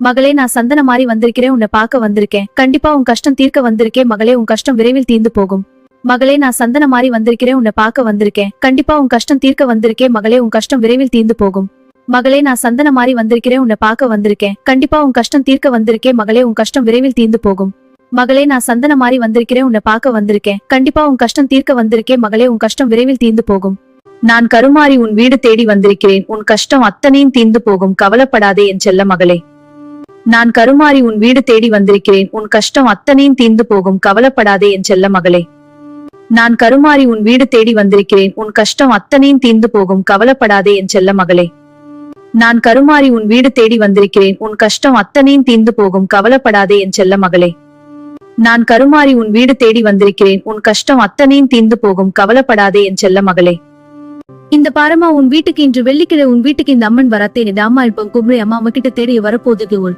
மகளே நான் சந்தன மாறி வந்திருக்கிறேன், உன்னை பார்க்க வந்திருக்கேன், கண்டிப்பா உன் கஷ்டம் தீர்க்க வந்திருக்கேன் மகளே, உன் கஷ்டம் விரைவில் தீர்ந்து போகும். மகளே நான் சந்தன மாறி வந்திருக்கிறேன், உன்னை பார்க்க வந்திருக்கேன், கண்டிப்பா உன் கஷ்டம் தீர்க்க வந்திருக்கேன் மகளே, உன் கஷ்டம் விரைவில் தீர்ந்து போகும். மகளே நான் சந்தன மாறி வந்திருக்கிறேன், உன்னை பார்க்க வந்திருக்கேன், கண்டிப்பா உன் கஷ்டம் தீர்க்க வந்திருக்கேன் மகளே, உன் கஷ்டம் விரைவில் தீர்ந்து போகும். மகளே நான் சந்தன மாறி வந்திருக்கிறேன், உன்னை பார்க்க வந்திருக்கேன், கண்டிப்பா உன் கஷ்டம் தீர்க்க வந்திருக்கேன் மகளே, உன் கஷ்டம் விரைவில் தீர்ந்து போகும். நான் கருமாறி உன் வீடு தேடி வந்திருக்கிறேன், உன் கஷ்டம் அத்தனையும் தீர்ந்து போகும், கவலைப்படாதே என் செல்ல மகளே. நான் கருமாறி உன் வீடு தேடி வந்திருக்கிறேன், உன் கஷ்டம் அத்தனையும் தீர்ந்து போகும், கவலைப்படாதே என் செல்ல மகளே. நான் கருமாறி உன் வீடு தேடி வந்திருக்கிறேன், உன் கஷ்டம் அத்தனையும் தீர்ந்து போகும், கவலைப்படாதே என் செல்ல மகளே. நான் கருமாறி உன் வீடு தேடி வந்திருக்கிறேன், உன் கஷ்டம் அத்தனையும் தீர்ந்து போகும், கவலைப்படாதே என் செல்ல மகளே. நான் கருமாறி உன் வீடு தேடி வந்திருக்கிறேன், உன் கஷ்டம் அத்தனையும் தீர்ந்து போகும், கவலைப்படாதே என் செல்ல மகளே. இந்த பாரமா உன் வீட்டுக்கு இன்று வெள்ளிக்கிழமை உன் வீட்டுக்கு இந்த அம்மன் வரத்தேன் அம்மா இப்போ கும்பிடு அம்மா கிட்ட தேடி வரப்போகுது உள்.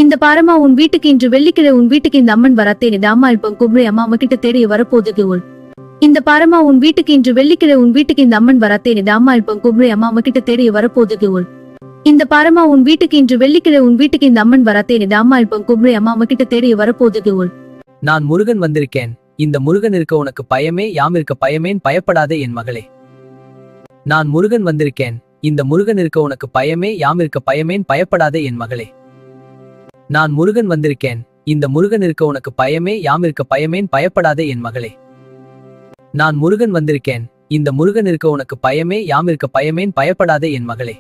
இந்த பாரமா உன் வீட்டுக்கு இன்று வெள்ளிக்கிழமை உன் வீட்டுக்கு இந்த அம்மன் வரத்தேன் அம்மா இப்போ கும்பிடு அம்மா கிட்ட தேடி வரப்போகுது உள். இந்த பாரமா உன் வீட்டுக்கு இன்று வெள்ளிக்கிழமை உன் வீட்டுக்கு இந்த அம்மன் வரத்தேன் அம்மா இப்போ கும்பிடு அம்மா கிட்ட தேடி வரப்போகுது உள். இந்த பாரமா உன் வீட்டுக்கு இன்று வெள்ளிக்கிழமை உன் வீட்டுக்கு இந்த அம்மன் வரத்தேன் அம்மா இப்போ கும்பிடு அம்மா கிட்ட தேடி வரப்போகுது உள். நான் முருகன் வந்திருக்கேன், இந்த முருகன் இருக்க உனக்கு பயமே யாம் இருக்க பயமேன் பயப்படாதே என் மகளே. நான் முருகன் வந்திருக்கேன், இந்த முருகன் இருக்க உனக்கு பயமே யாம் இருக்க பயமேன் பயப்படாதே என் மகளே. நான் முருகன் வந்திருக்கேன், இந்த முருகன் இருக்க உனக்கு பயமே யாம் இருக்க பயமேன் பயப்படாதே என் மகளே. நான் முருகன் வந்திருக்கேன், இந்த முருகன் இருக்க உனக்கு பயமே யாம் இருக்க பயமேன் பயப்படாதே என் மகளே.